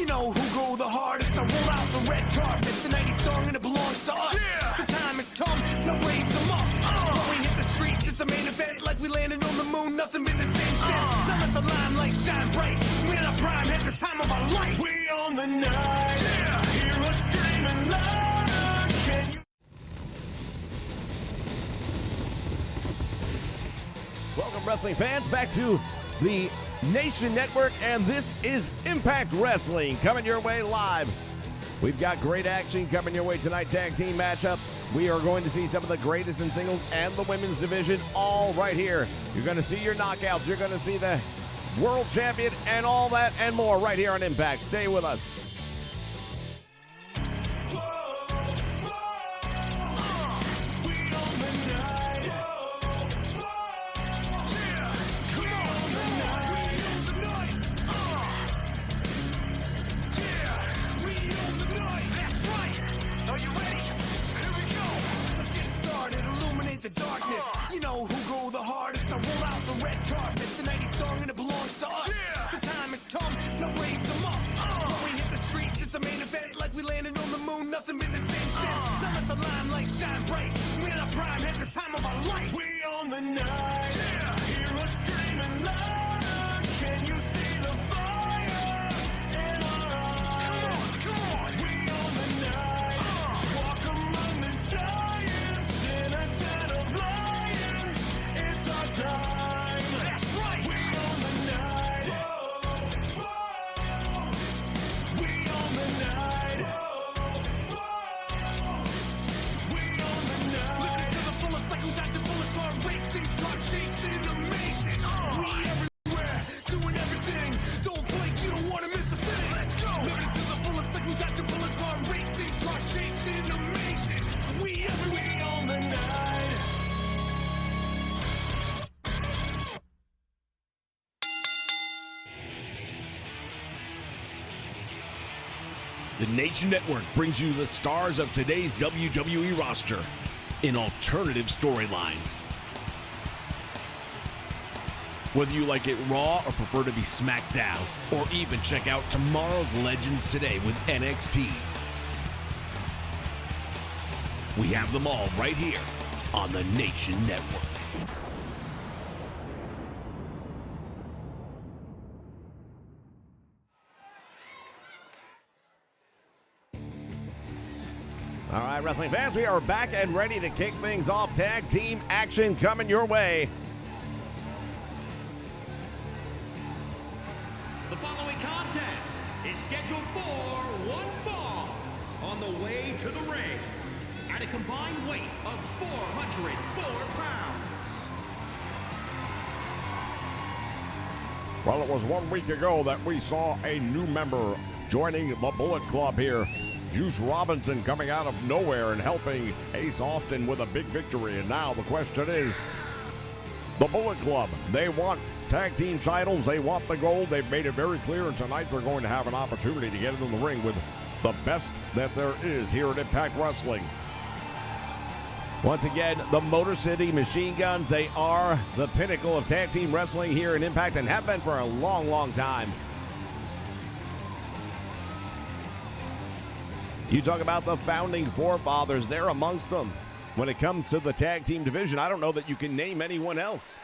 You know who go the hardest. I roll out the red carpet, the 90s song and it belongs to us. The time has come, now raise them up. When we hit the streets, it's a main event like we landed on the moon. Nothing been the same since. Now let the limelight shine bright. We're in our prime at the time of our life. We own the night. Hear us screaming loud. Can you? Welcome, wrestling fans, back to the Nation Network, and this is Impact Wrestling coming your way live. We've got great action coming your way tonight. Tag team matchup. We are going to see some of the greatest in singles and the women's division all right here. You're going to see your knockouts. You're going to see the world champion and all that and more right here on Impact. Stay with us. The darkness, you know who go the hardest. I roll out the red carpet, the 90s song and it belongs to us. The time has come, now raise them up. When we hit the streets, it's a main event like we landed on the moon. Nothing been the same since. Now let the limelight shine bright. We're in our prime at the time of our life. We own the night. Hear us screaming loud. Can you see the fire in our eyes? Come on. We own the night. Walk among the giants in a tent of lions. It's our time. That's right. We own the night. We own the night. We own the night. Looking to the fullest like we got your bullets on racing, car chasing, amazing. We everywhere, doing everything. Don't blink, you don't want to miss a thing. Let's go. Looking to the fullest like we got your bullets on racing, car chasing, amazing. We everywhere on the night. The Nation Network brings you the stars of today's WWE roster in alternative storylines. Whether you like it raw or prefer to be smacked down, or even check out tomorrow's Legends today with NXT. We have them all right here on the Nation Network. All right, wrestling fans, we are back and ready to kick things off. Tag team action coming your way. The following contest is scheduled for one fall on the way to the ring at a combined weight of 404 pounds. Well, it was 1 week ago that we saw a new member joining the Bullet Club here. Juice Robinson coming out of nowhere and helping Ace Austin with a big victory. And now the question is, the Bullet Club, they want tag team titles, they want the gold. They've made it very clear, and tonight they're going to have an opportunity to get in the ring with the best that there is here at Impact Wrestling. Once again, the Motor City Machine Guns, they are the pinnacle of tag team wrestling here in Impact and have been for a long, long time. You talk about the founding forefathers, they're amongst them. When it comes to the tag team division, I don't know that you can name anyone else.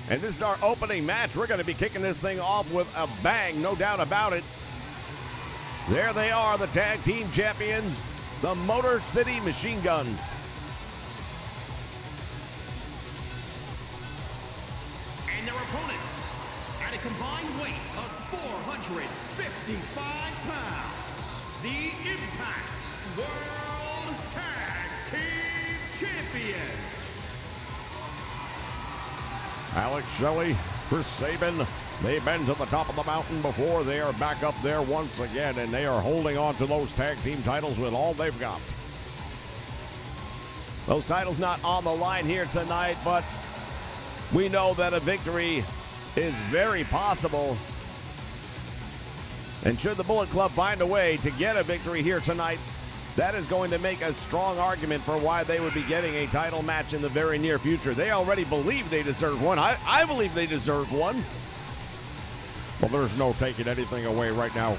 And this is our opening match. We're going to be kicking this thing off with a bang, no doubt about it. There they are, the tag team champions, the Motor City Machine Guns. And their opponents at a combined weight of 455 pounds, the Impact World Tag Team Champions. Alex Shelley, Chris Sabin, they've been to the top of the mountain before. They are back up there once again, and they are holding on to those tag team titles with all they've got. Those titles not on the line here tonight, but we know that a victory is very possible. And should the Bullet Club find a way to get a victory here tonight, that is going to make a strong argument for why they would be getting a title match in the very near future. They already believe they deserve one. I believe they deserve one. Well, there's no taking anything away right now.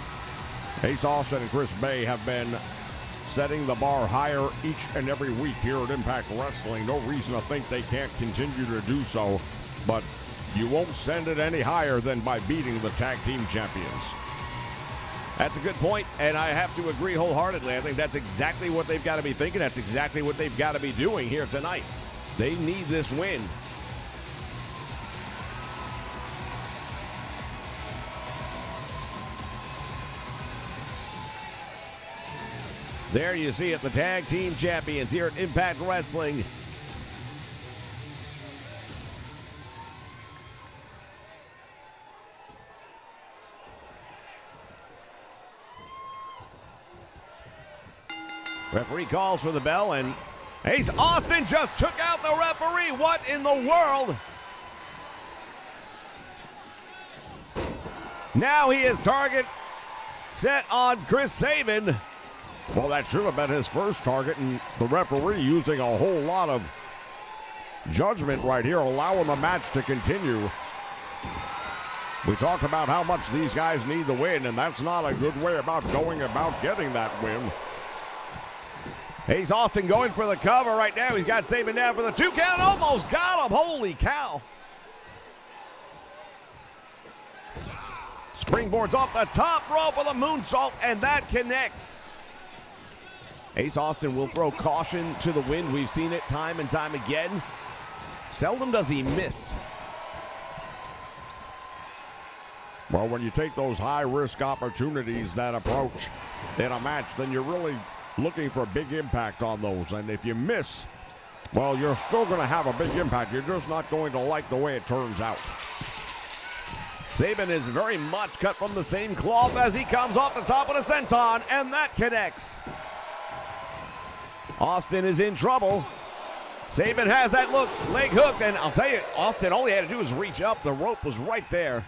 Ace Austin and Chris Bay have been setting the bar higher each and every week here at Impact Wrestling. No reason to think they can't continue to do so, but you won't send it any higher than by beating the tag team champions. That's a good point, and I have to agree wholeheartedly. I think that's exactly what they've got to be thinking. That's exactly what they've got to be doing here tonight. They need this win. There you see it, the tag team champions here at Impact Wrestling. Referee calls for the bell, and Ace Austin just took out the referee. What in the world? Now he is target set on Chris Sabin. Well, that should have been his first target, and the referee using a whole lot of judgment right here, allowing the match to continue. We talked about how much these guys need the win, and that's not a good way about going about getting that win. Ace Austin going for the cover right now. He's got Sabin down for the 2 count. Almost got him. Holy cow. Springboards off the top rope with a moonsault, and that connects. Ace Austin will throw caution to the wind. We've seen it time and time again. Seldom does he miss. Well, when you take those high-risk opportunities that approach in a match, then you're really looking for a big impact on those. And if you miss, well, you're still going to have a big impact. You're just not going to like the way it turns out. Sabin is very much cut from the same cloth as he comes off the top of the senton, and that connects. Austin is in trouble. Sabin has that leg hook, and I'll tell you, Austin, all he had to do was reach up. The rope was right there.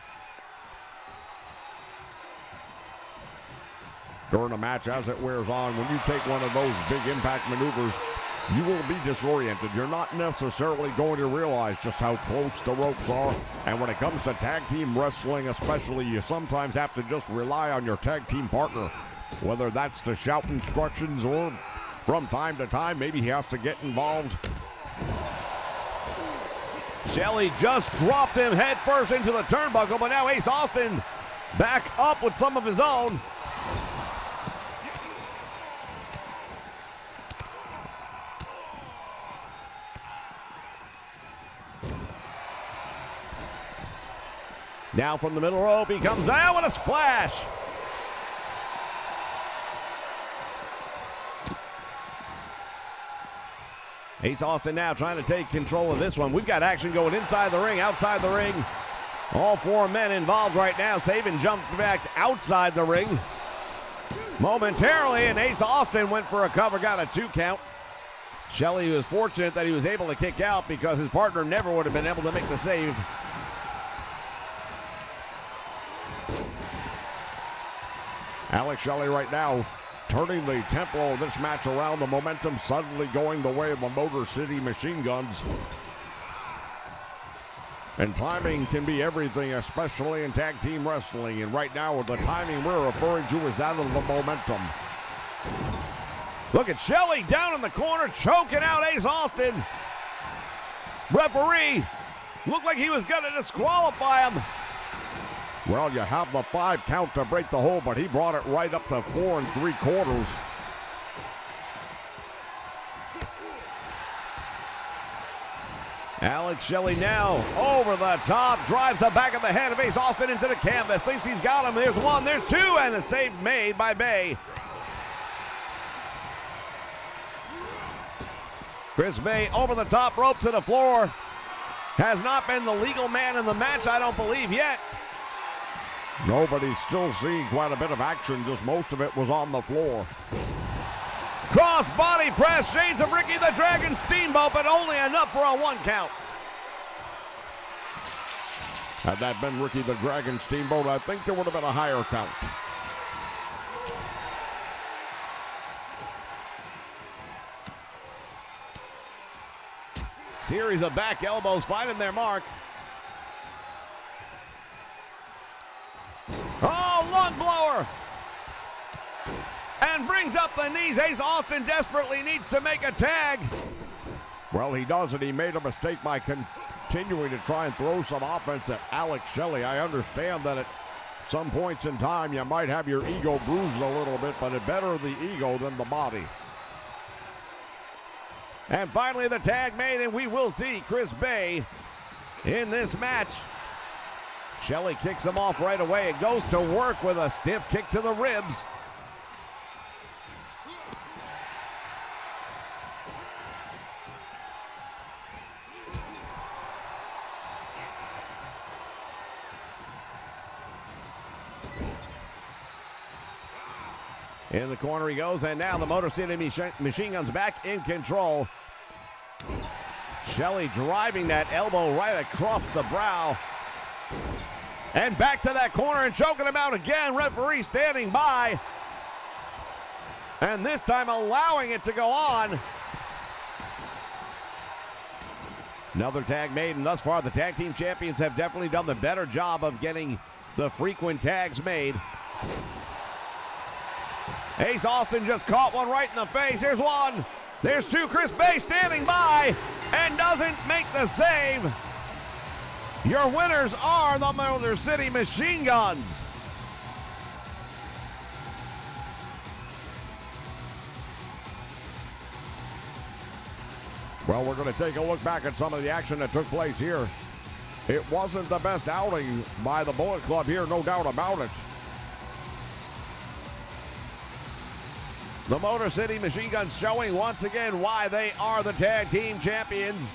During a match, as it wears on, when you take one of those big impact maneuvers, you will be disoriented. You're not necessarily going to realize just how close the ropes are. And when it comes to tag team wrestling especially, you sometimes have to just rely on your tag team partner, whether that's to shout instructions or from time to time, maybe he has to get involved. Shelley just dropped him head first into the turnbuckle, but now Ace Austin back up with some of his own. Now from the middle rope, he comes down with a splash. Ace Austin now trying to take control of this one. We've got action going inside the ring, outside the ring. All 4 men involved right now. Sabin jumped back outside the ring momentarily, and Ace Austin went for a cover, got a 2 count. Shelley was fortunate that he was able to kick out because his partner never would have been able to make the save. Alex Shelley right now turning the tempo of this match around, the momentum suddenly going the way of the Motor City Machine Guns. And timing can be everything, especially in tag team wrestling. And right now, the timing we're referring to is that of the momentum. Look at Shelley down in the corner, choking out Ace Austin. Referee looked like he was going to disqualify him. Well, you have the 5 count to break the hold, but he brought it right up to 4 3/4. Alex Shelley now over the top, drives the back of the head of Ace Austin into the canvas. Thinks he's got him. There's 1, there's 2, and a save made by Bay. Chris Bay over the top rope to the floor. Has not been the legal man in the match, I don't believe, yet. Nobody's still seeing quite a bit of action, just most of it was on the floor. Cross body press, shades of Ricky the Dragon Steamboat, but only enough for a 1 count. Had that been Ricky the Dragon Steamboat, I think there would have been a higher count. Series of back elbows finding their mark. Oh, lung blower. And brings up the knees. Ace Austin desperately needs to make a tag. Well, he doesn't. He made a mistake by continuing to try and throw some offense at Alex Shelley. I understand that at some points in time you might have your ego bruised a little bit, but it's better the ego than the body. And finally the tag made, and we will see Chris Bay in this match. Shelley kicks him off right away. It goes to work with a stiff kick to the ribs. In the corner he goes, and now the Motor City Machine Guns back in control. Shelley driving that elbow right across the brow. And back to that corner and choking him out again. Referee standing by. And this time allowing it to go on. Another tag made, and thus far the tag team champions have definitely done the better job of getting the frequent tags made. Ace Austin just caught one right in the face. Here's one. There's two. Chris Bay standing by and doesn't make the save. Your winners are the Motor City Machine Guns. Well, we're going to take a look back at some of the action that took place here. It wasn't the best outing by the Bullet Club here, no doubt about it. The Motor City Machine Guns showing once again why they are the tag team champions.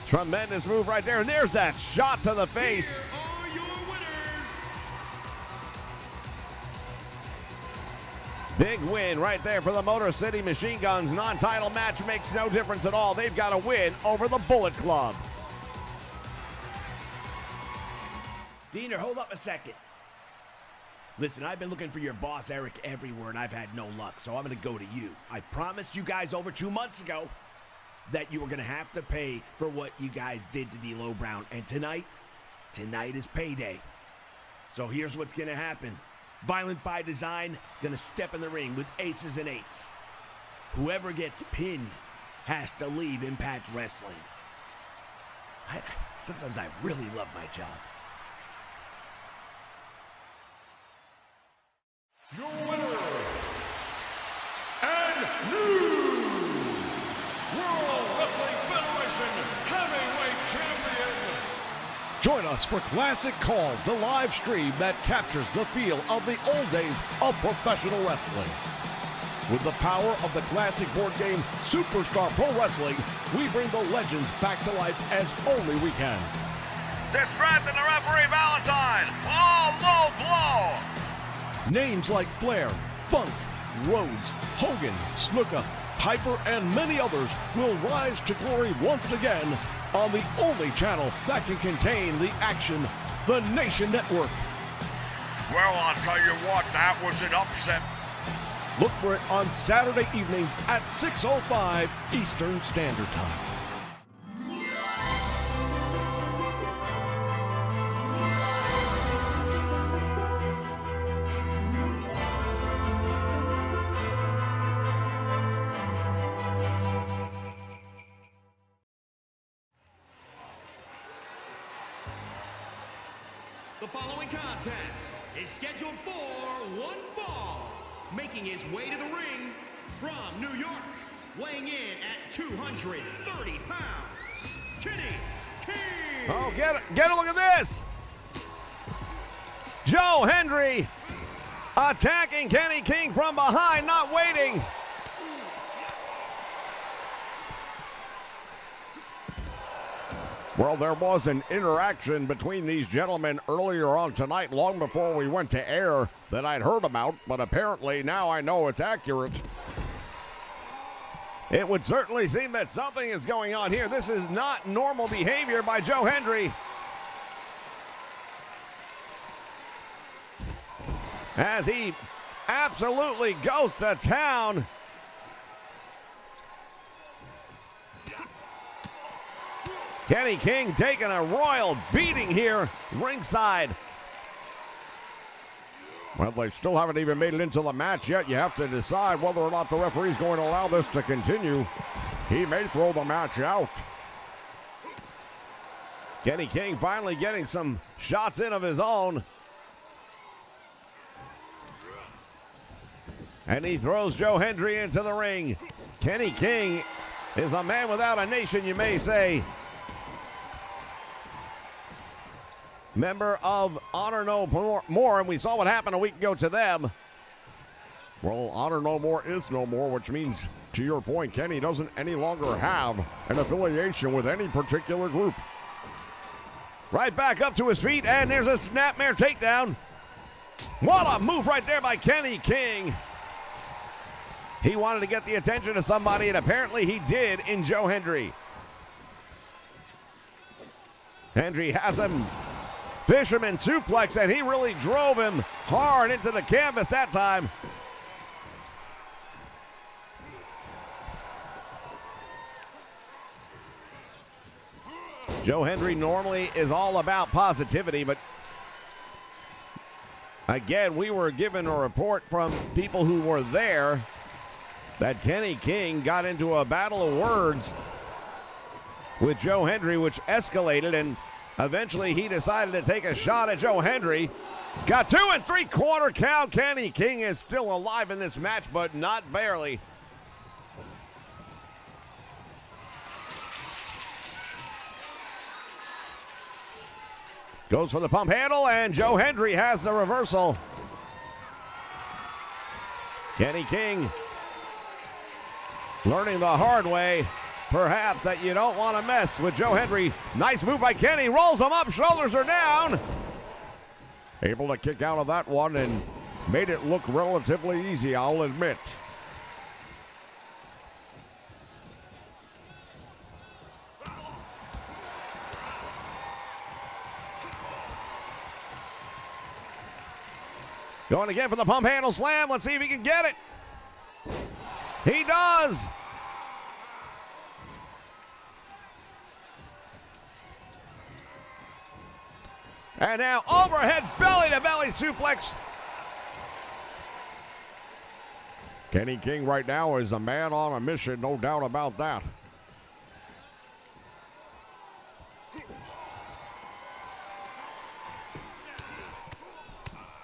Tremendous move right there, and there's that shot to the face. Here are your winners. Big win right there for the Motor City Machine Guns. Non-title match makes no difference at all. They've got a win over the Bullet Club. Diener, hold up a second. Listen, I've been looking for your boss, Eric, everywhere, and I've had no luck, so I'm going to go to you. I promised you guys over 2 months ago that you were going to have to pay for what you guys did to D'Lo Brown, and tonight is payday. So here's what's going to happen. Violent by Design going to step in the ring with aces and eights. Whoever gets pinned has to leave Impact Wrestling. Sometimes I really love my job. Your winner and new World Wrestling Federation Heavyweight Champion. Join us for Classic Calls, the live stream that captures the feel of the old days of professional wrestling. With the power of the classic board game Superstar Pro Wrestling, we bring the legends back to life as only we can. Distracting the referee Valentine. Oh, low blow. Names like Flair, Funk, Rhodes, Hogan, Snuka, Piper, and many others will rise to glory once again on the only channel that can contain the action, the Nation Network. Well, I'll tell you what, that was an upset. Look for it on Saturday evenings at 6:05 Eastern Standard Time. The following contest is scheduled for one fall. Making his way to the ring from New York, weighing in at 230 pounds, Kenny King. Oh, get a look at this. Joe Hendry attacking Kenny King from behind, not waiting. Well, there was an interaction between these gentlemen earlier on tonight, long before we went to air, that I'd heard about, but apparently now I know it's accurate. It would certainly seem that something is going on here. This is not normal behavior by Joe Hendry. As he absolutely goes to town. Kenny King taking a royal beating here ringside. Well, they still haven't even made it into the match yet. You have to decide whether or not the referee's going to allow this to continue. He may throw the match out. Kenny King finally getting some shots in of his own. And he throws Joe Hendry into the ring. Kenny King is a man without a nation, you may say. Member of Honor No More, and we saw what happened a week ago to them. Well, Honor No More is no more, which means, to your point, Kenny doesn't any longer have an affiliation with any particular group. Right back up to his feet, and there's a snapmare takedown. What a move right there by Kenny King. He wanted to get the attention of somebody, and apparently he did in Joe Hendry. Hendry has him fisherman suplex, and he really drove him hard into the canvas that time. Joe Hendry normally is all about positivity, but again, we were given a report from people who were there that Kenny King got into a battle of words with Joe Hendry, which escalated, and eventually he decided to take a shot at Joe Hendry. Got 2 3/4 count. Kenny King is still alive in this match, but not barely. Goes for the pump handle, and Joe Hendry has the reversal. Kenny King learning the hard way, perhaps, that you don't want to mess with Joe Hendry. Nice move by Kenny. Rolls him up. Shoulders are down. Able to kick out of that one and made it look relatively easy, I'll admit. Going again for the pump handle slam. Let's see if he can get it. He does. And now overhead belly-to-belly suplex. Kenny King right now is a man on a mission, no doubt about that.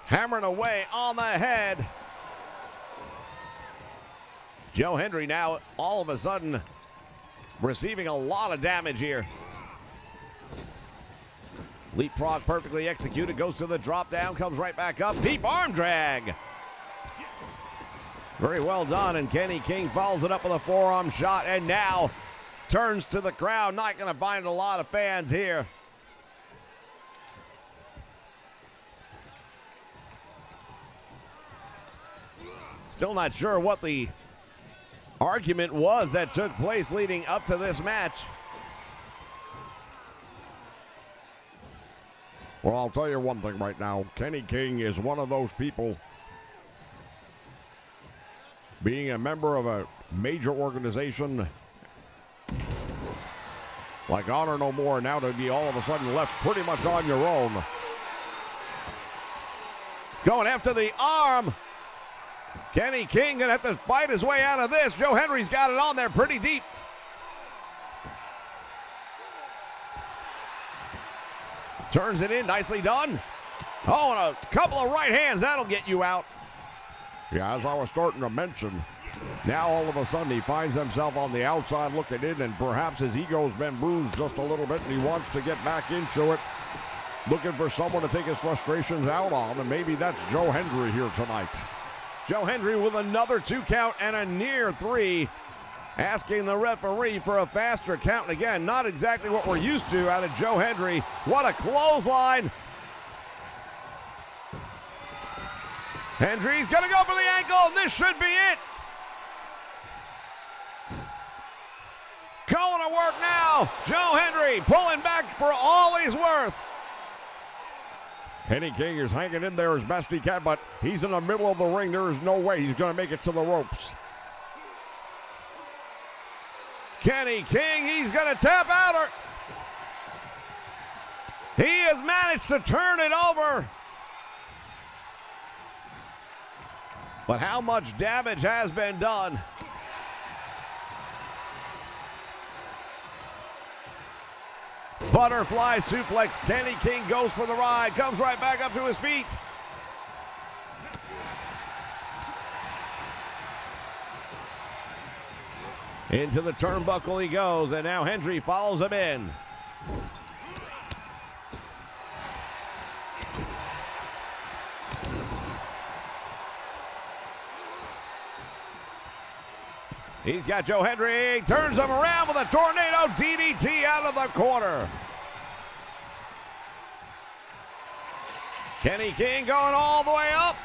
Hammering away on the head. Joe Hendry now all of a sudden receiving a lot of damage here. Leapfrog perfectly executed, goes to the drop down, comes right back up. Deep arm drag. Very well done, and Kenny King follows it up with a forearm shot, and now turns to the crowd. Not going to find a lot of fans here. Still not sure what the argument was that took place leading up to this match. Well, I'll tell you one thing right now. Kenny King is one of those people, being a member of a major organization like Honor No More, now to be all of a sudden left pretty much on your own. Going after the arm. Kenny King gonna have to fight his way out of this. Joe Hendry's got it on there pretty deep. Turns it in, nicely done. Oh, and a couple of right hands, that'll get you out. Yeah, as I was starting to mention, now all of a sudden he finds himself on the outside looking in, and perhaps his ego's been bruised just a little bit, and he wants to get back into it, looking for someone to take his frustrations out on, and maybe that's Joe Hendry here tonight. Joe Hendry with another 2 count and a near 3, asking the referee for a faster count. And again, not exactly what we're used to out of Joe Hendry. What a clothesline. Hendry's gonna go for the ankle, and this should be it. Going to work now. Joe Hendry pulling back for all he's worth. Kenny King is hanging in there as best he can, but he's in the middle of the ring. There is no way he's going to make it to the ropes. Kenny King, he's going to tap out. He has managed to turn it over. But how much damage has been done? Butterfly suplex. Kenny King goes for the ride. Comes right back up to his feet. Into the turnbuckle he goes, and now Hendry follows him in. He's got Joe Hendry, turns him around with a tornado DDT out of the corner. Kenny King going all the way up.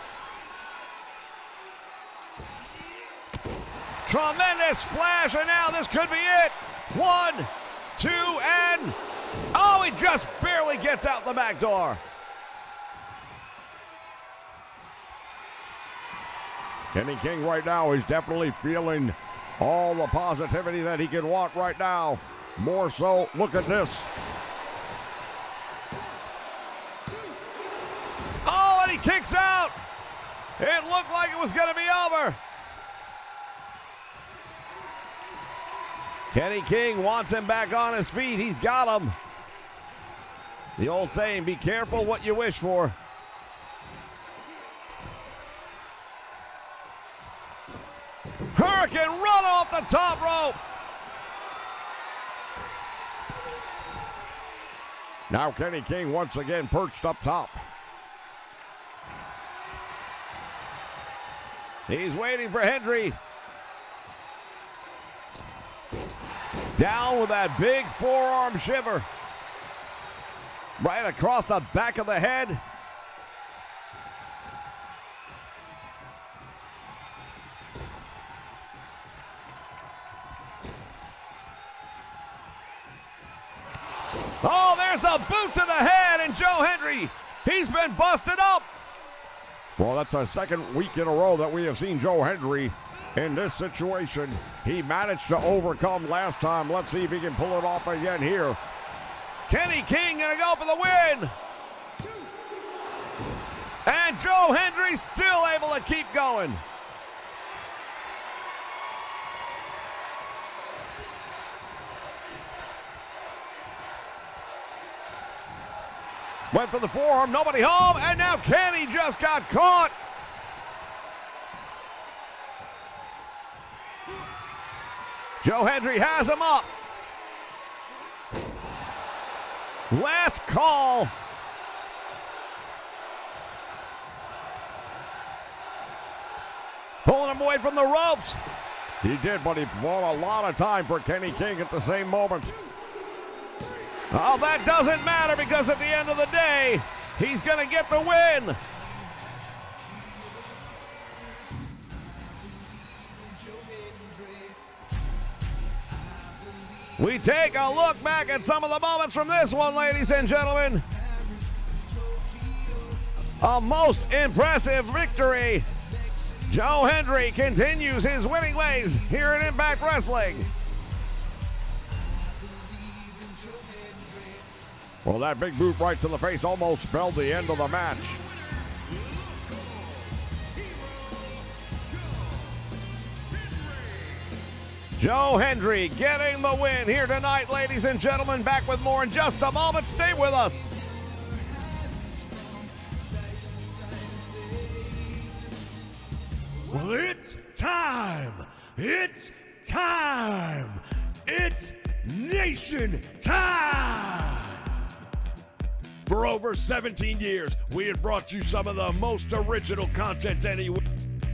Tremendous splash, and now this could be it. 1, 2, and oh, he just barely gets out the back door. Kenny King right now is definitely feeling all the positivity that he can want right now. More so, look at this. Oh, and he kicks out. It looked like it was going to be over. Kenny King wants him back on his feet. He's got him. The old saying, be careful what you wish for. Hurricane run off the top rope. Now Kenny King once again perched up top. He's waiting for Hendry. Down with that big forearm shiver. Right across the back of the head. Oh, there's a boot to the head, and Joe Hendry, he's been busted up. Well, that's a second week in a row that we have seen Joe Hendry in this situation. He managed to overcome last time. Let's see if he can pull it off again here. Kenny King gonna go for the win. And Joe Hendry still able to keep going. Went for the forearm, nobody home, and now Kenny just got caught. Joe Hendry has him up. Last call. Pulling him away from the ropes. He did, but he bought a lot of time for Kenny King at the same moment. Oh, that doesn't matter because at the end of the day, he's going to get the win. We take a look back at some of the moments from this one, ladies and gentlemen. A most impressive victory. Joe Hendry continues his winning ways here at Impact Wrestling. Well, that big boot right to the face almost spelled the end of the match. Joe Hendry getting the win here tonight, ladies and gentlemen. Back with more in just a moment. Stay with us. Well, it's time. It's time. It's Nation time. For over 17 years, we have brought you some of the most original content anywhere.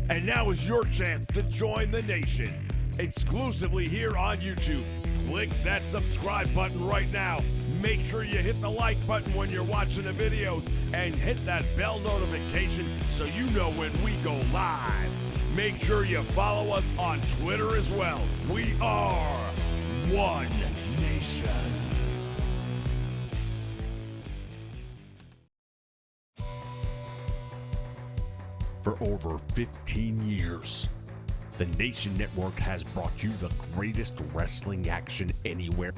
And now is your chance to join the Nation. Exclusively here on YouTube. Click that subscribe button right now. Make sure you hit the like button when you're watching the videos and hit that bell notification so you know when we go live. Make sure you follow us on Twitter as well. We are One Nation. For over 15 years, the Nation Network has brought you the greatest wrestling action anywhere.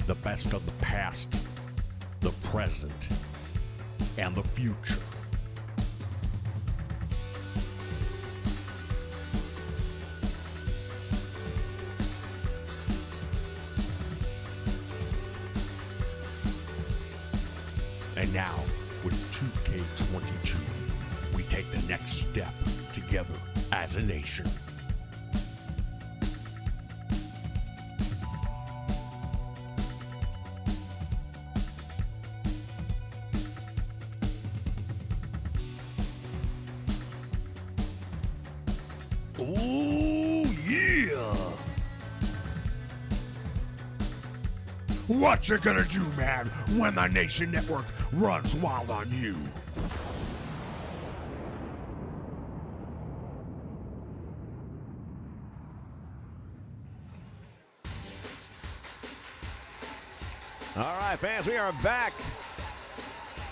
The best of the past, the present, and the future. And now, with 2K22, we take the next step together as a nation. Oh, yeah! What you gonna do, man, when the Nation Network runs wild on you? All right, fans, we are back.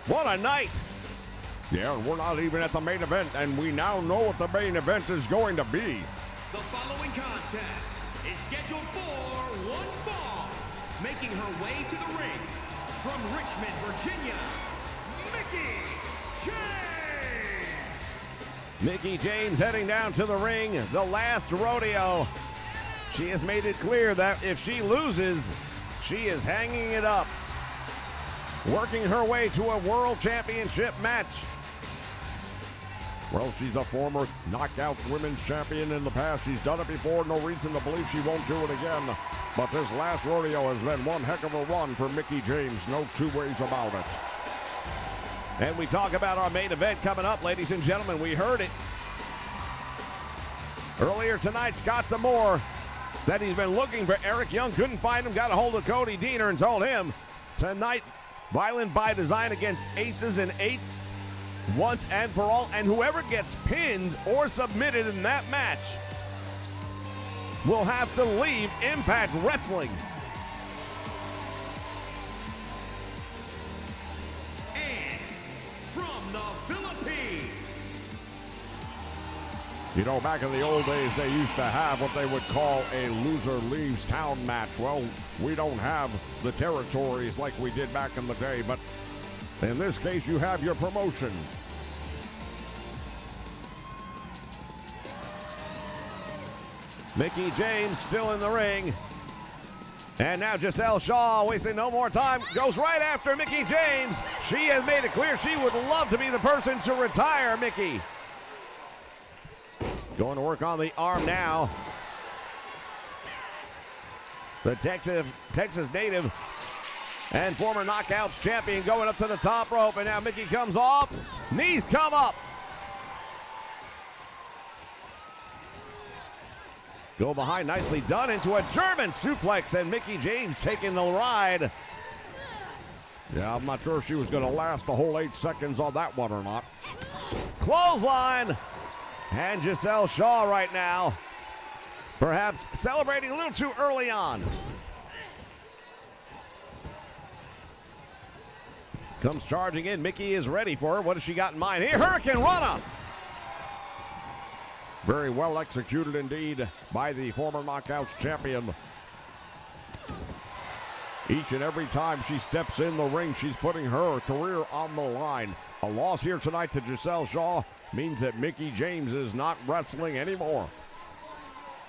What a night. Yeah, we're not even at the main event, and we now know what the main event is going to be. The following contest is scheduled for one fall. Making her way to the ring from Richmond, Virginia, Mickie James. Mickie James heading down to the ring, the last rodeo. She has made it clear that if she loses, she is hanging it up. Working her way to a world championship match. Well, she's a former knockout women's champion in the past. She's done it before. No reason to believe she won't do it again. But this last rodeo has been one heck of a run for Mickie James. No two ways about it. And we talk about our main event coming up, ladies and gentlemen. We heard it. Earlier tonight, Scott D'Amore said he's been looking for Eric Young. Couldn't find him. Got a hold of Cody Deaner and told him tonight, Violent by Design against Aces and Eights. Once and for all, and whoever gets pinned or submitted in that match will have to leave Impact Wrestling. And from the Philippines, You know, back in the old days, they used to have what they would call a loser leaves town match. Well, we don't have the territories like we did back in the day, but in this case, you have your promotion. Mickie James still in the ring. And now Giselle Shaw, wasting no more time, goes right after Mickie James. She has made it clear she would love to be the person to retire Mickie. Going to work on the arm now. The Texas native and former Knockouts champion going up to the top rope, and now Mickie comes off. Knees come up. Go behind, nicely done, into a German suplex, and Mickie James taking the ride. Yeah, I'm not sure if she was going to last the whole 8 seconds on that one or not. Clothesline. And Giselle Shaw right now, perhaps celebrating a little too early on. Comes charging in. Mickie is ready for her. What has she got in mind here? Hurricane Rana. Very well executed indeed by the former Knockouts champion. Each and every time she steps in the ring, she's putting her career on the line. A loss here tonight to Giselle Shaw means that Mickie James is not wrestling anymore.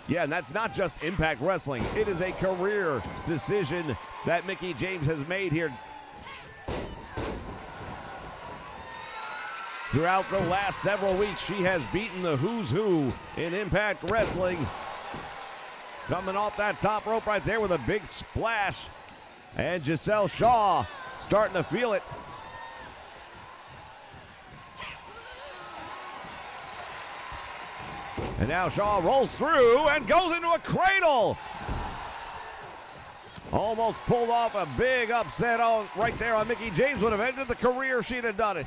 Yeah, and that's not just Impact Wrestling. It is a career decision that Mickie James has made here. Throughout the last several weeks, she has beaten the who's who in Impact Wrestling. Coming off that top rope right there with a big splash. And Giselle Shaw starting to feel it. And now Shaw rolls through and goes into a cradle. Almost pulled off a big upset right there on Mickie James. Would have ended the career if she'd have done it.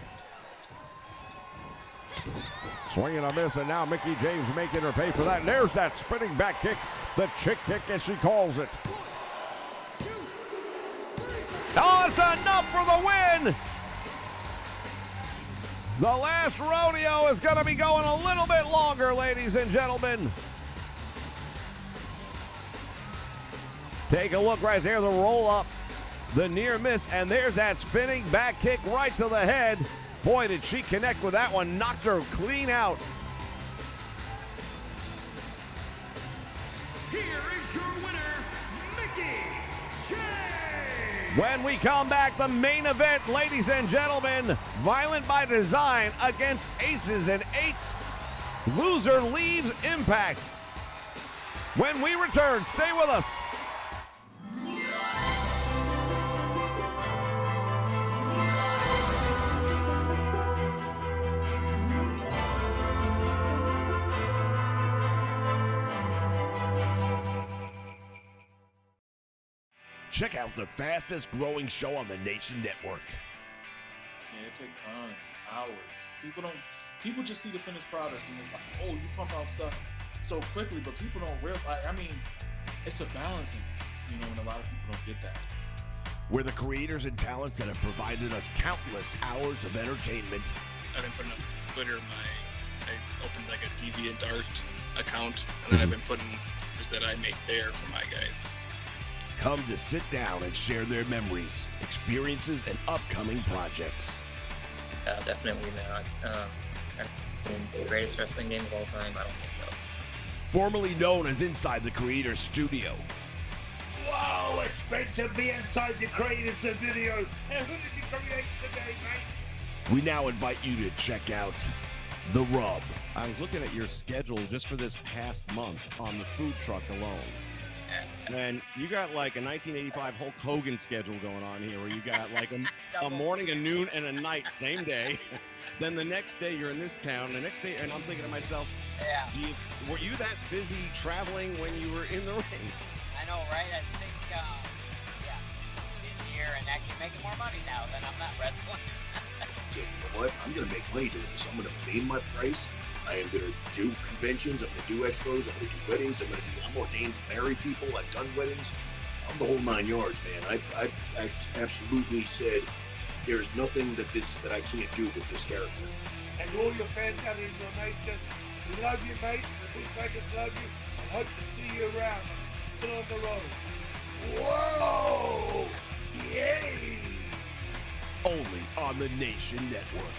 Swinging a miss, and now Mickie James making her pay for that. And there's that spinning back kick The chick kick, as she calls it. Oh, it's enough for the win. The last rodeo is going to be going a little bit longer, ladies and gentlemen. Take a look right there, the roll up, the near miss, and there's that spinning back kick right to the head. Boy, did she connect with that one, knocked her clean out. Here is your winner, Mickey James. When we come back, the main event, ladies and gentlemen, Violent by Design against Aces and Eights. Loser leaves Impact. When we return, stay with us. Check out the fastest growing show on the Nation Network. Yeah, it takes time, hours. People just see the finished product and it's like, oh, you pump out stuff so quickly, but people don't realize, it's a balancing act, and a lot of people don't get that. We're the creators and talents that have provided us countless hours of entertainment. I've been putting up Twitter, I opened like a DeviantArt account, and I've been putting videos that I make there for my guys. Come to sit down and share their memories, experiences, and upcoming projects. Definitely not. The greatest wrestling game of all time? I don't think so. Formerly known as Inside the Creator's Studio. Wow, it's great to be inside the Creator's Studio. And who did you create today, mate? We now invite you to check out The Rub. I was looking at your schedule just for this past month on the food truck alone. And you got like a 1985 Hulk Hogan schedule going on here where you got like a morning, a noon, and a night, same day. Then the next day you're in this town. The next day, and I'm thinking to myself, Yeah. Were you that busy traveling when you were in the ring? I know, right? I think, busier and actually making more money now than I'm not wrestling. You know what? I'm going to make money doing this. I'm going to name my price. I am going to do conventions. I'm going to do expos. I'm going to do weddings. I'm ordained to marry people. I've done weddings. I'm the whole 9 yards, man. I absolutely said there's nothing that I can't do with this character. And all your fans out in your nation, we love you, mate. The Big Bakers love you. And hope to see you around. Still on the road. Whoa! Yay! Only on the Nation Network.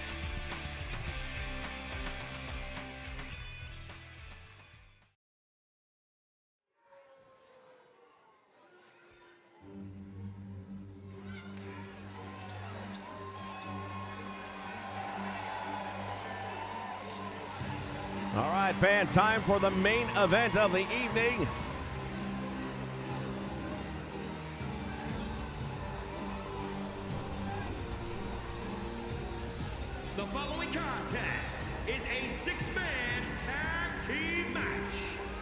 All right, fans, time for the main event of the evening. The following contest is a six-man tag team match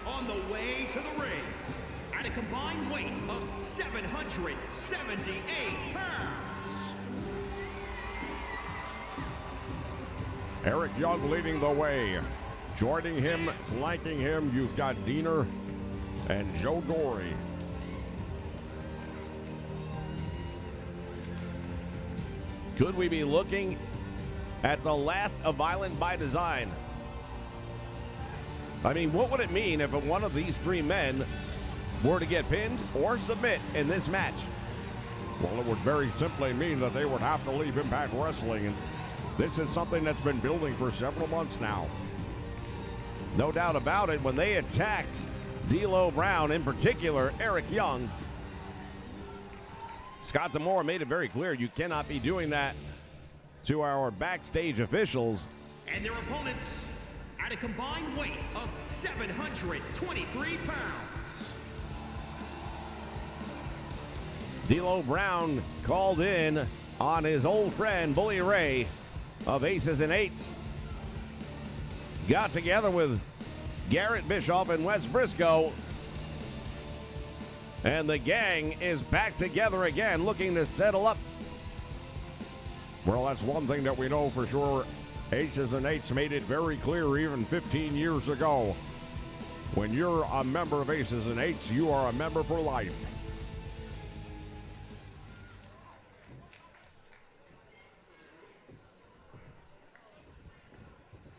on the way to the ring at a combined weight of 778 pounds. Eric Young leading the way. Joining him, flanking him, you've got Diener and Joe Dory. Could we be looking at the last of Violent by Design? I mean, what would it mean if one of these three men were to get pinned or submit in this match? Well, it would very simply mean that they would have to leave Impact Wrestling, and this is something that's been building for several months now. No doubt about it, when they attacked D'Lo Brown, in particular Eric Young, Scott D'Amore made it very clear you cannot be doing that to our backstage officials. And their opponents at a combined weight of 723 pounds. D'Lo Brown called in on his old friend Bully Ray of Aces and Eights. Got together with Garrett Bischoff and Wes Briscoe. And the gang is back together again, looking to settle up. Well, that's one thing that we know for sure. Aces and Eights made it very clear even 15 years ago When you're a member of Aces and Eights, you are a member for life.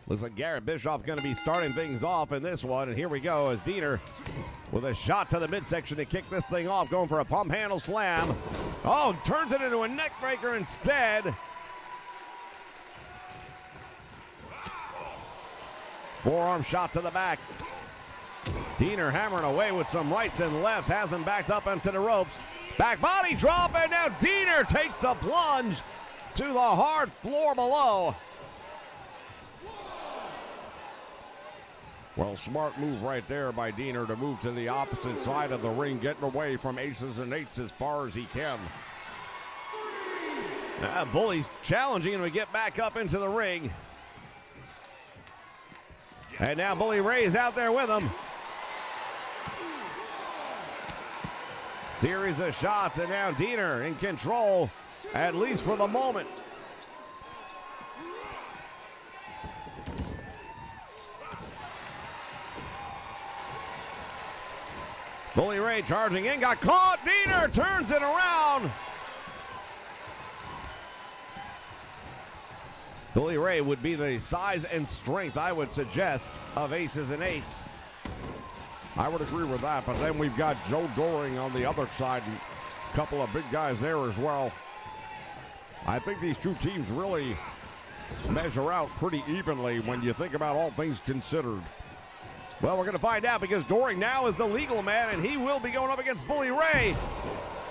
Looks like Garrett Bischoff going to be starting things off in this one. And here we go as Diener with a shot to the midsection to kick this thing off, going for a pump handle slam. Oh, turns it into a neck breaker instead. Forearm shot to the back. Diener hammering away with some rights and lefts, has him backed up into the ropes. Back body drop, and now Diener takes the plunge to the hard floor below. Well, smart move right there by Diener to move to the opposite side of the ring, getting away from Aces and Eights as far as he can. Bully's challenging him to get back up into the ring. And now Bully Ray is out there with him. Series of shots, and now Diener in control, at least for the moment. Bully Ray charging in, got caught. Diener turns it around. Bully Ray would be the size and strength, I would suggest, of Aces and Eights. I would agree with that, but then we've got Joe Doring on the other side, and a couple of big guys there as well. I think these two teams really measure out pretty evenly when you think about all things considered. Well, we're going to find out because Doring now is the legal man, and he will be going up against Bully Ray,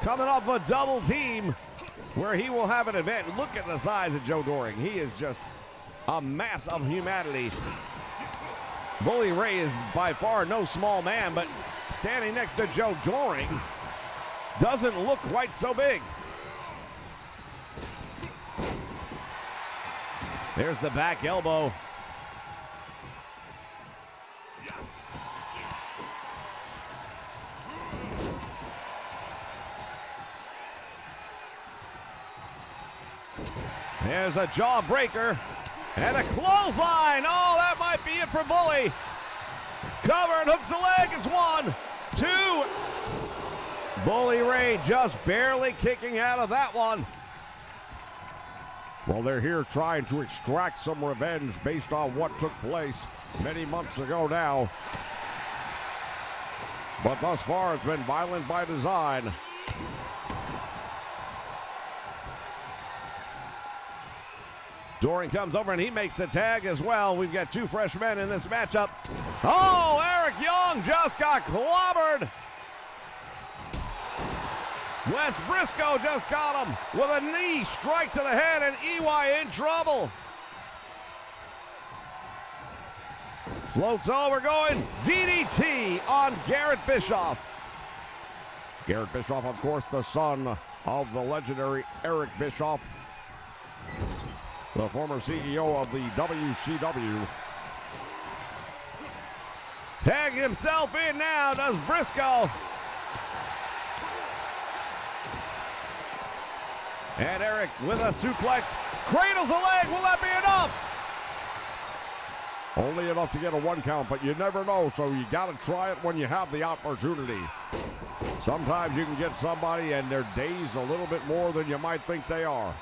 coming off a double team where he will have an event. Look at the size of Joe Doring. He is just a mass of humanity. Bully Ray is by far no small man, but standing next to Joe Doring doesn't look quite so big. There's the back elbow. There's a jawbreaker and a clothesline. Oh, that might be it for Bully. Cover and hooks the leg. It's 1, 2. Bully Ray just barely kicking out of that one. Well, they're here trying to extract some revenge based on what took place many months ago now. But thus far, it's been violent by design. Doring comes over and he makes the tag as well. We've got two fresh men in this matchup. Oh, Eric Young just got clobbered. Wes Briscoe just got him with a knee strike to the head, and EY in trouble. Floats over, going DDT on Garrett Bischoff. Garrett Bischoff, of course, the son of the legendary Eric Bischoff, the former CEO of the WCW. Tag himself in now, does Briscoe. And Eric with a suplex, cradles the leg. Will that be enough? Only enough to get a 1 count, but you never know, so you got to try it when you have the opportunity. Sometimes you can get somebody and they're dazed a little bit more than you might think they are.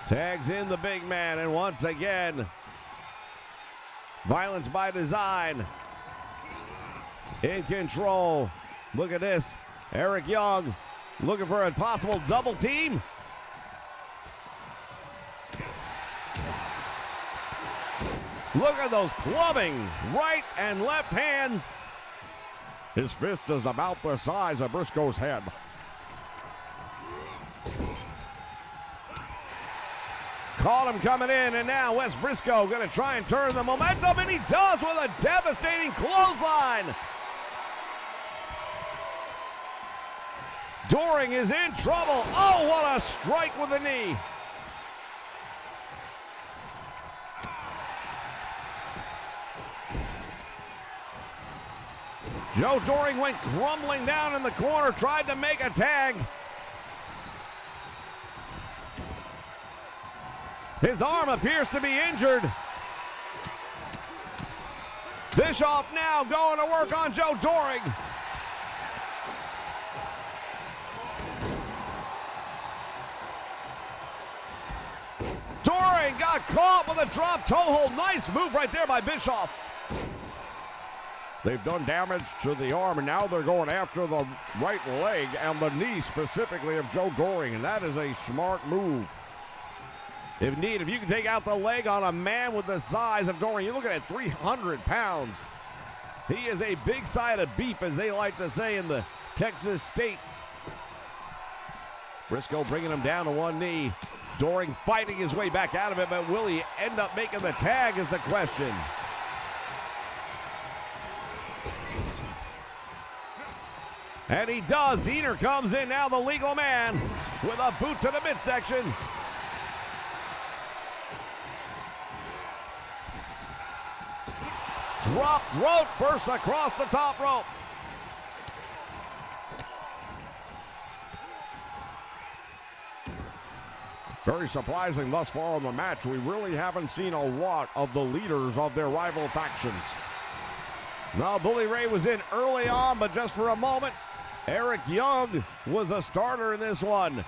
Tags in the big man, and once again, violence by design. In control. Look at this. Eric Young looking for a possible double team. Look at those clubbing right and left hands. His fist is about the size of Briscoe's head. Caught him coming in, and now Wes Briscoe going to try and turn the momentum, and he does with a devastating clothesline. Doring is in trouble. Oh, what a strike with the knee. Joe Doring went crumbling down in the corner, tried to make a tag. His arm appears to be injured. Bischoff now going to work on Joe Doring. Doring got caught with a drop toe hold. Nice move right there by Bischoff. They've done damage to the arm, and now they're going after the right leg and the knee specifically of Joe Doring, and that is a smart move. If need, if you can take out the leg on a man with the size of Doring, you're looking at 300 pounds. He is a big side of beef, as they like to say in the Texas state. Briscoe bringing him down to one knee. Doring fighting his way back out of it, but will he end up making the tag is the question. And he does. Diener comes in now, the legal man, with a boot to the midsection. Dropped rope first across the top rope. Very surprising thus far in the match. We really haven't seen a lot of the leaders of their rival factions. Now, Bully Ray was in early on, but just for a moment. Eric Young was a starter in this one.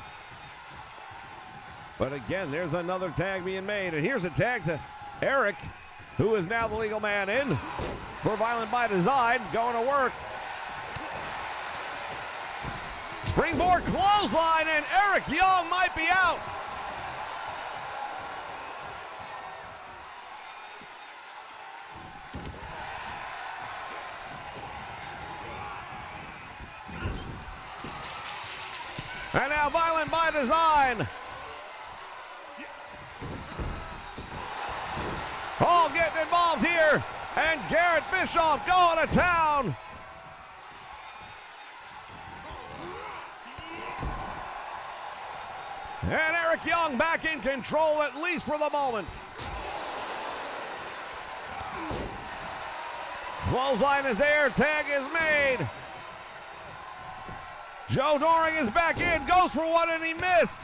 But again, there's another tag being made. And here's a tag to Eric, who is now the legal man in for Violent by Design, going to work. Springboard clothesline, and Eric Young might be out. And now Violent by Design. All getting involved here. And Garrett Bischoff going to town. And Eric Young back in control, at least for the moment. Clothesline is there. Tag is made. Joe Doring is back in, goes for one, and he missed.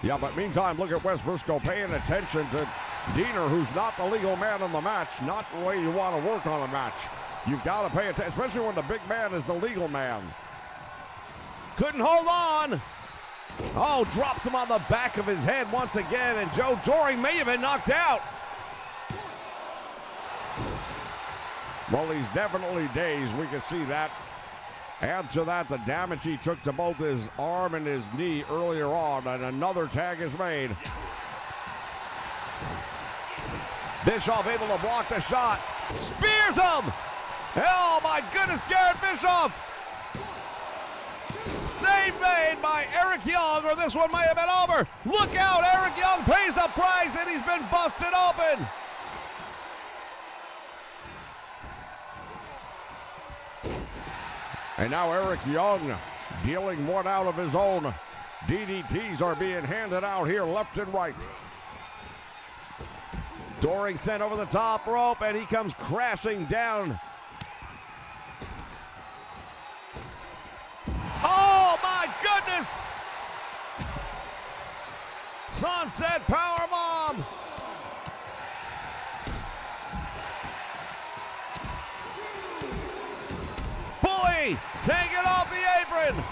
Yeah, but meantime, look at Wes Briscoe paying attention to Diener, who's not the legal man in the match, not the way you want to work on a match. You've got to pay attention, especially when the big man is the legal man. Couldn't hold on. Oh, drops him on the back of his head once again, and Joe Doring may have been knocked out. Well, he's definitely dazed. We can see that. Add to that the damage he took to both his arm and his knee earlier on, and another tag is made. Bischoff able to block the shot. Spears him! Oh my goodness, Garrett Bischoff! Save made by Eric Young, or this one may have been over. Look out, Eric Young pays the price, and he's been busted open. And now Eric Young dealing one out of his own. DDTs are being handed out here left and right. Doring sent over the top rope, and he comes crashing down. Oh my goodness! Sunset powerbomb. Bully, take it off the apron.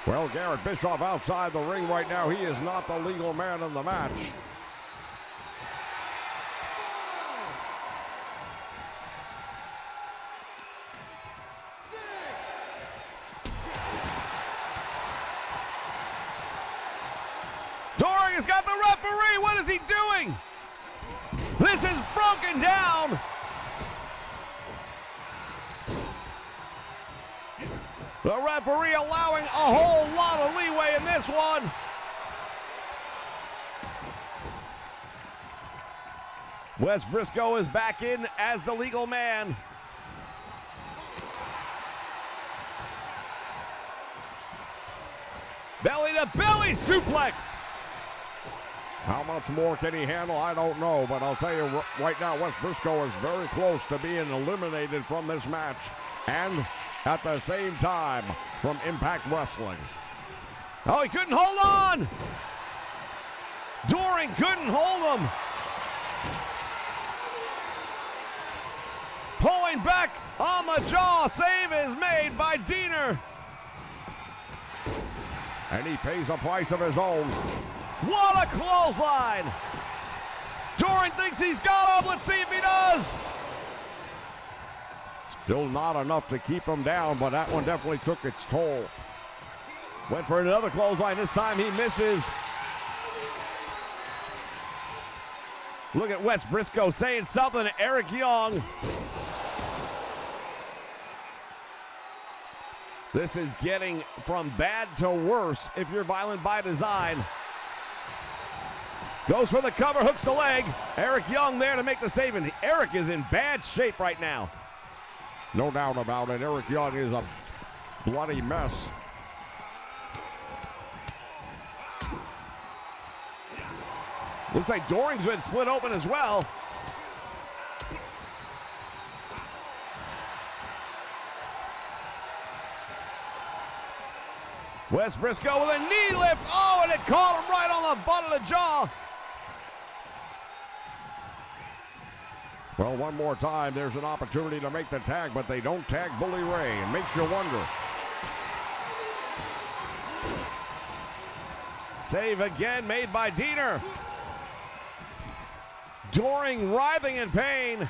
Well, Garrett Bischoff outside the ring right now. He is not the legal man in the match. Doring has got the referee. What is he doing? This is broken down. The referee allowing a whole lot of leeway in this one. Wes Briscoe is back in as the legal man. Belly to belly suplex. How much more can he handle? I don't know, but I'll tell you right now, Wes Briscoe is very close to being eliminated from this match. And at the same time from Impact Wrestling. Oh, he couldn't hold on! Doring couldn't hold him. back on the jaw. Save is made by Diener. And he pays a price of his own. What a clothesline. Doring thinks he's got him. Let's see if he does. Still not enough to keep him down, but that one definitely took its toll. Went for another clothesline. This time he misses. Look at Wes Briscoe saying something to Eric Young. This is getting from bad to worse if you're Violent by Design. Goes for the cover, hooks the leg. Eric Young there to make the save, and Eric is in bad shape right now. No doubt about it, Eric Young is a bloody mess. Looks like Doring's been split open as well. Wes Briscoe with a knee lift. Oh, and it caught him right on the butt of the jaw. Well, one more time, there's an opportunity to make the tag, but they don't tag Bully Ray. It makes you wonder. Save again made by Diener. Doring writhing in pain.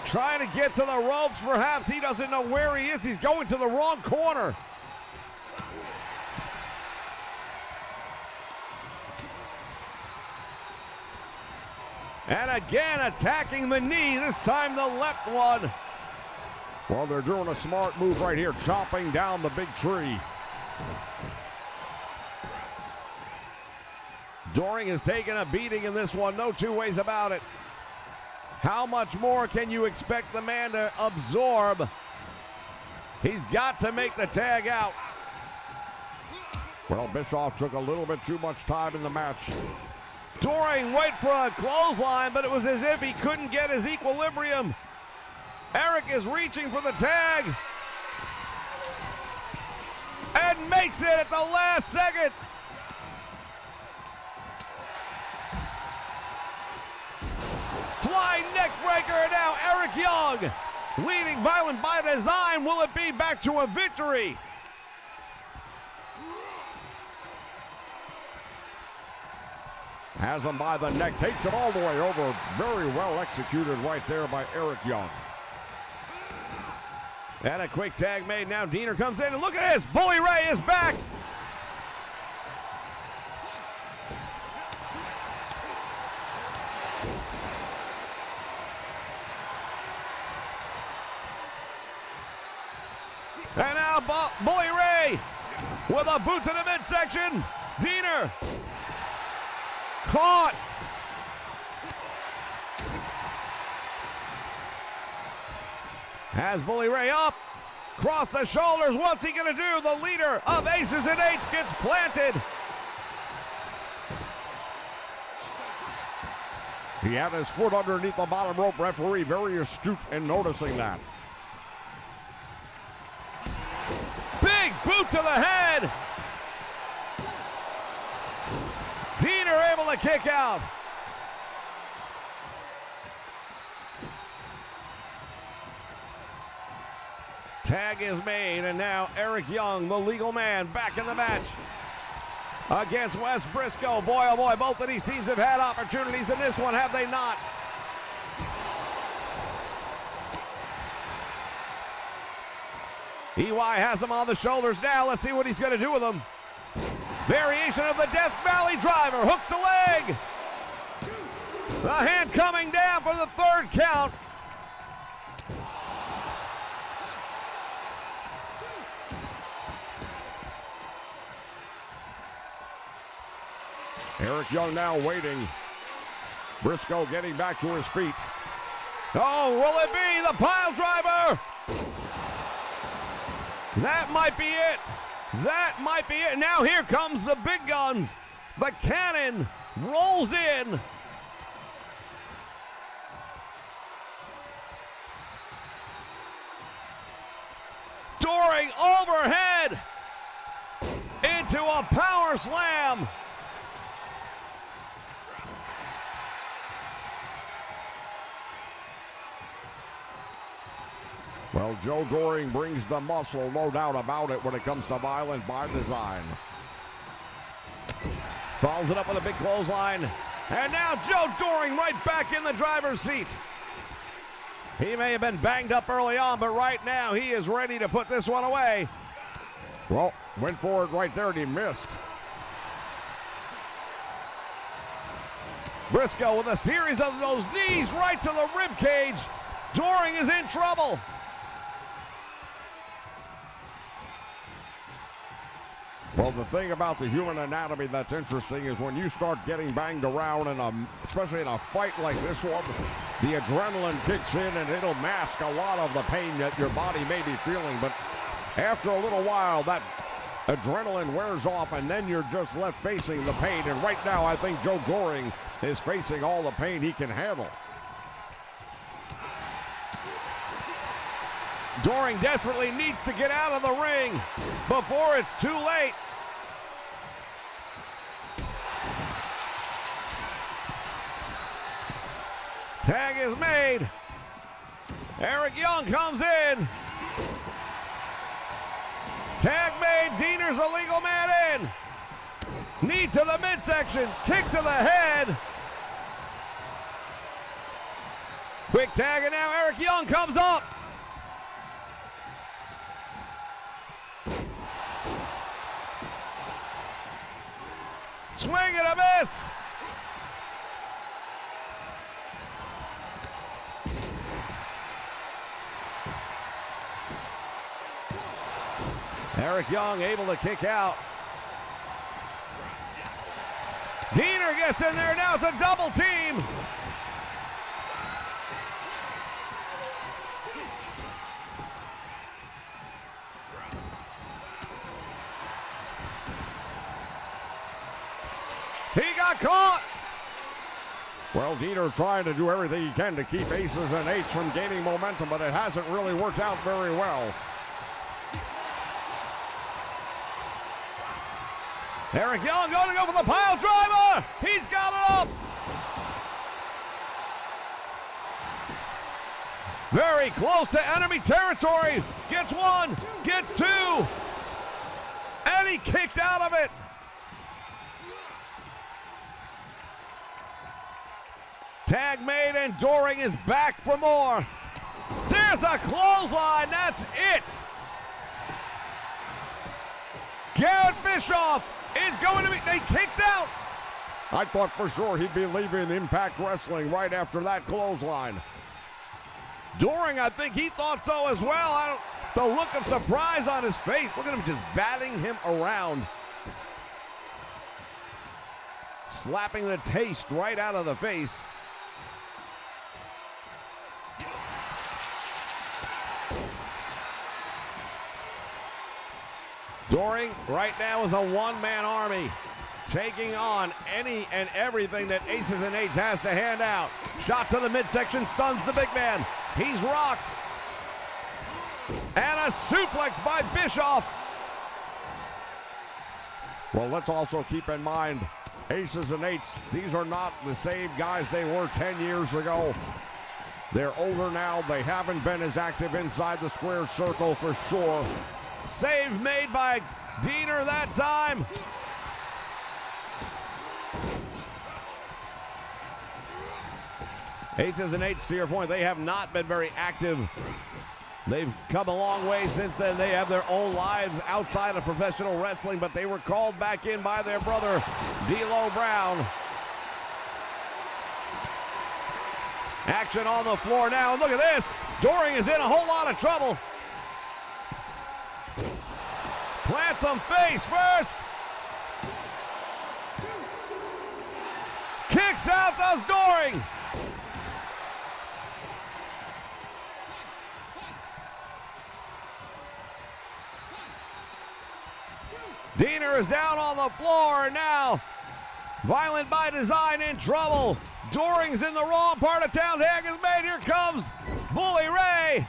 Trying to get to the ropes, perhaps. He doesn't know where he is. He's going to the wrong corner. And again attacking the knee, this time the left one. Well, they're doing a smart move right here, chopping down the big tree. Doring has taken a beating in this one, no two ways about it. How much more can you expect the man to absorb? He's got to make the tag out. Well, Bischoff took a little bit too much time in the match. Doring wait for a clothesline, but it was as if he couldn't get his equilibrium. Eric is reaching for the tag. And makes it at the last second. Flying neck breaker, and now Eric Young leading Violent by Design. Will it be back to a victory? Has him by the neck, takes it all the way over. Very well executed right there by Eric Young. And a quick tag made. Now Diener comes in, and look at this. Bully Ray is back. And now Bully Ray with a boot to the midsection. Diener caught. Has Bully Ray up. Cross the shoulders. What's he going to do? The leader of Aces and Eights gets planted. He had his foot underneath the bottom rope. Referee very astute in noticing that. Big boot to the head. Diener able to kick out. Tag is made, and now Eric Young, the legal man, back in the match against Wes Briscoe. Boy, oh boy, both of these teams have had opportunities in this one, have they not? EY has him on the shoulders now. Let's see what he's going to do with him. Variation of the Death Valley Driver. Hooks the leg. The hand coming down for the third count. Eric Young now waiting. Briscoe getting back to his feet. Oh, will it be the pile driver? That might be it. That might be it. Now here comes the big guns. The cannon rolls in. Doring overhead into a power slam. Well, Joe Doring brings the muscle, no doubt about it, when it comes to Violent by Design. Follows it up with a big clothesline. And now Joe Doring right back in the driver's seat. He may have been banged up early on, but right now he is ready to put this one away. Well, went for it right there and he missed. Briscoe with a series of those knees right to the rib cage. Doring is in trouble. Well, the thing about the human anatomy that's interesting is when you start getting banged around, especially in a fight like this one, the adrenaline kicks in and it'll mask a lot of the pain that your body may be feeling. But after a little while, that adrenaline wears off and then you're just left facing the pain. And right now, I think Joe Doring is facing all the pain he can handle. Doring desperately needs to get out of the ring before it's too late. Tag is made. Eric Young comes in. Tag made. Diener's a legal man in. Knee to the midsection. Kick to the head. Quick tag, and now Eric Young comes up. Swing and a miss. Eric Young able to kick out. Diener gets in there. Now it's a double team. He got caught. Well, Diener trying to do everything he can to keep Aces and Eights from gaining momentum, but it hasn't really worked out very well. Eric Young going to go for the pile driver. He's got it up. Very close to enemy territory. Gets one, gets two. And he kicked out of it. Tag made and Doring is back for more. There's a clothesline. That's it. Garrett Bischoff is going to be, they kicked out. I thought for sure he'd be leaving Impact Wrestling right after that clothesline. Doring, I think he thought so as well. The look of surprise on his face. Look at him just batting him around. Slapping the taste right out of the face. Doring right now is a one-man army, taking on any and everything that Aces and Eights has to hand out. Shot to the midsection, stuns the big man. He's rocked. And a suplex by Bischoff. Well, let's also keep in mind, Aces and Eights, these are not the same guys they were 10 years ago. They're older now. They haven't been as active inside the square circle for sure. Save made by Diener that time. Aces and Eights, to your point, they have not been very active. They've come a long way since then. They have their own lives outside of professional wrestling, but they were called back in by their brother, D'Lo Brown. Action on the floor now, and look at this. Doring is in a whole lot of trouble. Plants him face first. Kicks out, does Doring. Diener is down on the floor now. Violent by Design in trouble. Doring's in the wrong part of town. Tag is made. Here comes Bully Ray.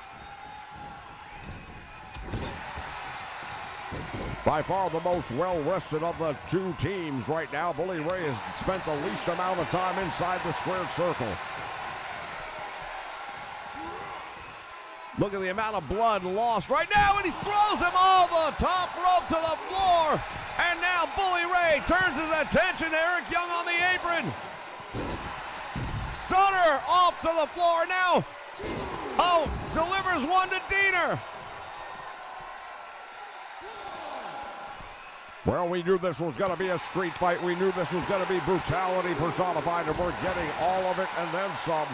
By far the most well-rested of the two teams right now. Bully Ray has spent the least amount of time inside the squared circle. Look at the amount of blood lost right now, and he throws him all the top rope to the floor. And now Bully Ray turns his attention to Eric Young on the apron. Stunner off to the floor now. Oh, delivers one to Diener. Well, we knew this was going to be a street fight. We knew this was going to be brutality personified, and we're getting all of it and then some.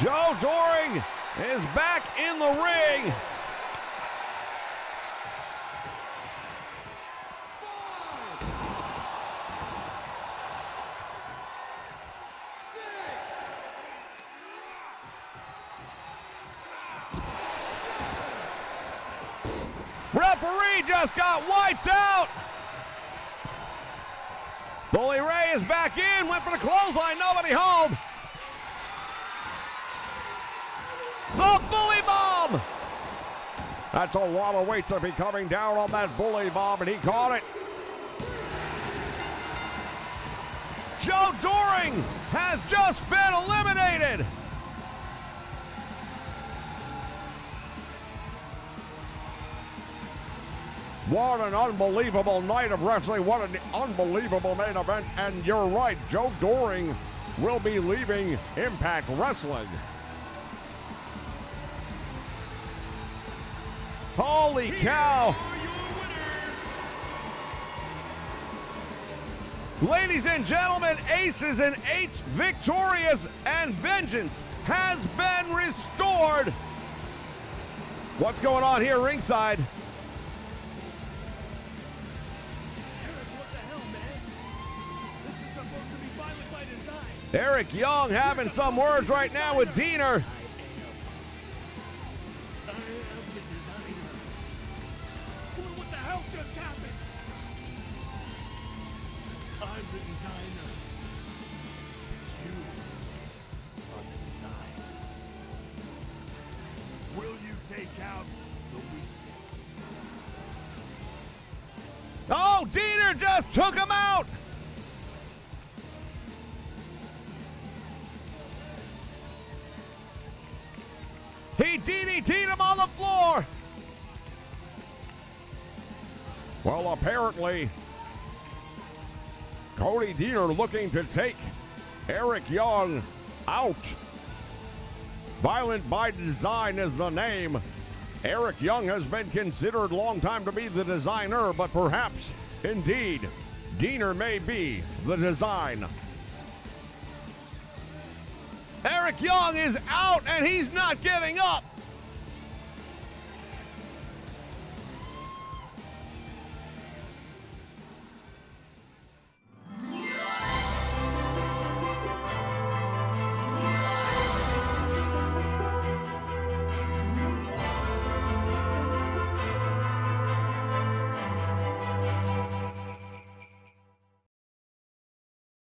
Joe Doring is back in the ring. Referee just got wiped out. Bully Ray is back in, went for the clothesline, nobody home. The Bully Bomb. That's a lot of weight to be coming down on that Bully Bomb, and he caught it. Joe Doring has just been eliminated. What an unbelievable night of wrestling. What an unbelievable main event. And you're right, Joe Doring will be leaving Impact Wrestling. Holy cow. Ladies and gentlemen, Aces and Eights victorious, and vengeance has been restored. What's going on here ringside? Eric Young having some words right now with Diener. I am the designer. What the hell just happened? I'm the designer. It's you are the design. Will you take out the weakness? Oh, Diener just took him out. He DDT'd him on the floor. Well, apparently, Cody Diener looking to take Eric Young out. Violent by Design is the name. Eric Young has been considered long time to be the designer, but perhaps, indeed, Diener may be the design. Eric Young is out, and he's not giving up.